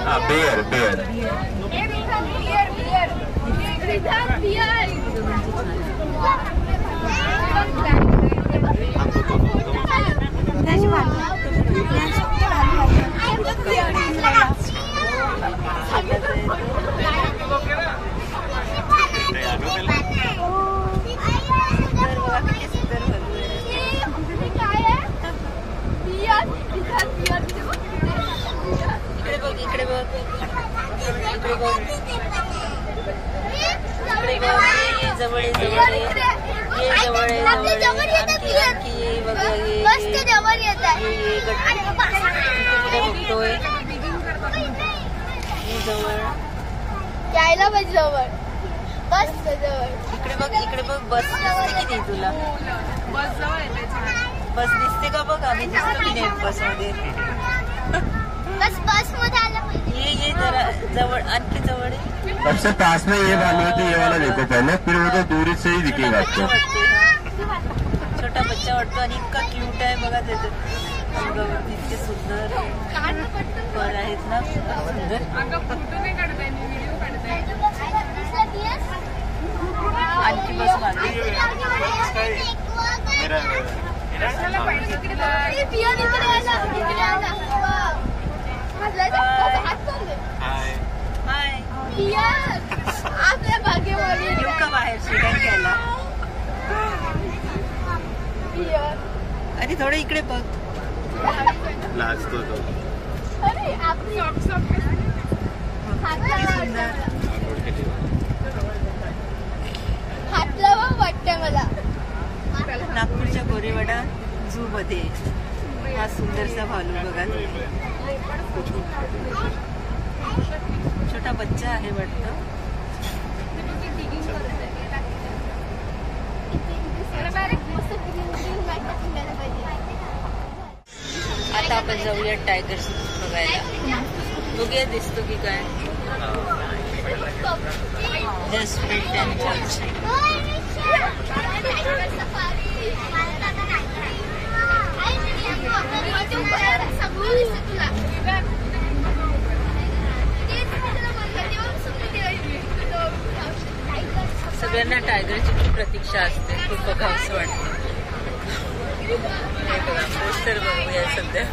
Beer beer यायला पाहिजे जवळ बस जवळ इकडे बघ बस दिसते की नाही तुला बस जवळ येते बस दिसते का बघ आम्ही दिसतो की नाही बस मध्ये बस मध्ये आला पाहिजे ये जरा जवळ आणखी जवळ सबसे पास में ये वाला है तो ये वाला देखो पहले फिर वो तो दूरी से ही दिखेगा आपको छोटा बच्चा वाटतो आणि इतका क्यूट आहे बघा त्याचे अंगावरती इतके सुंदर फर आहेत ना सुंदर आणखी बस मागे आपल्या बागेमध्ये येऊ का बाहेर शिकाय घ्यायला आणि थोडं इकडे बघ लाजतो तो अरे आपली हातला वाटतं मला नागपूरच्या गोरेवाडा झू मध्ये हा सुंदरसा भालू बघा छोटा बच्चा आहे वाटतं आता आपण जाऊया टायगर बघायला बघूया दिसतो की काय जस्ट सगळ्यांना टायगरची खूप प्रतीक्षा असते खूप बघावंसं वाटतं पोस्टर बघूया सध्या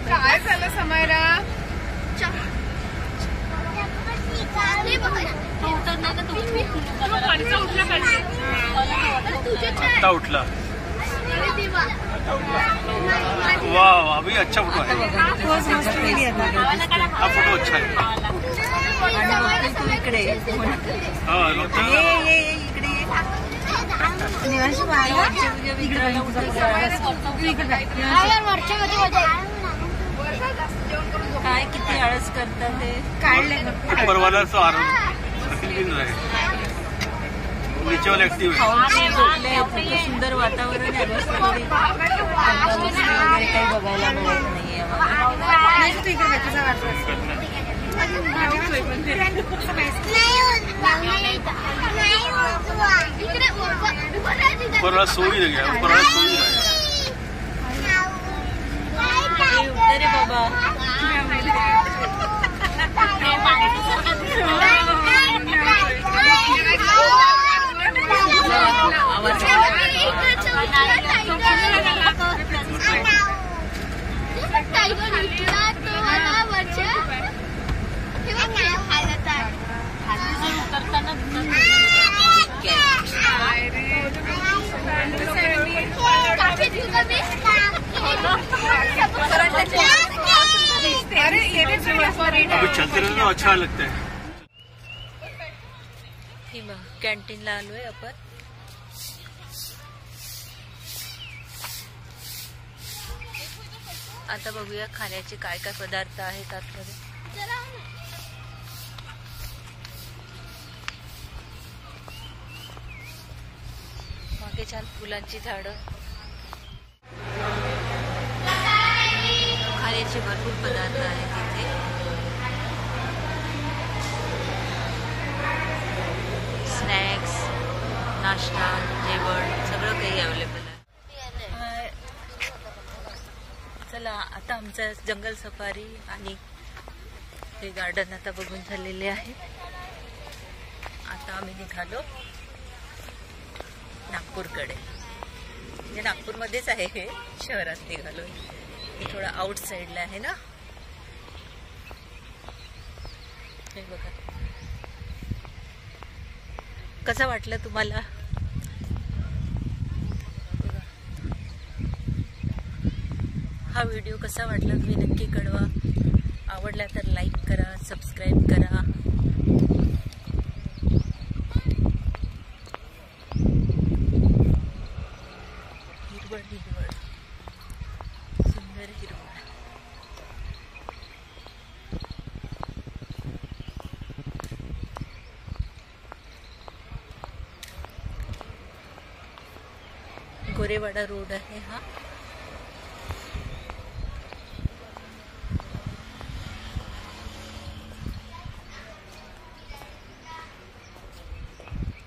काय झालं समयरा आता उठला वाह अभी अच्छा फोटो है हा फोटो अच्छा है इकडे हाँ काय किती आळस करतात ते काढले ऊपरवाला तो आराम रहे नीचे वाला ऍक्टिव्ह है सुंदर वातावरण आहे वगैरे काही बघायला मिळत नाहीये ऊपरवाला सो ही गया ऊपरवाला सो ही रहा रे बाबा अभी चलते रहने तो अच्छा लगता है। कॅन्टीनला आलोय आपण आता बघूया खाण्याचे काय काय पदार्थ आहेत आतमध्ये. चला मागे छान फुलांची झाडं, खाण्याचे भरपूर पदार्थ आहेत इथे. स्नॅक्स, नाश्ता, जेवण सगळं काही अवेलेबल आहे. चला आता आमचं जंगल सफारी आणि हे गार्डन आता बघून झालेले आहे. आता आम्ही निघालो नागपूरकडे. म्हणजे नागपूरमध्येच आहे हे, शहरात निघालो. हे थोडं आउट साईडला आहे ना. हे बघा कसं वाटलं तुम्हाला. हा व्हिडिओ कसा वाटला तुम्ही नक्की कळवा. आवडला तर लाईक करा, सबस्क्राईब करा. हिरवळ हिरवळ, सुंदर हिरवळ. गोरेवाडा रोड आहे हा.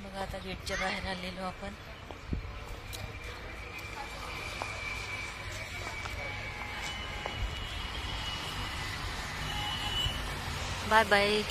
बघा आता गेटच्या बाहेर आलेलो आपण. Bye bye.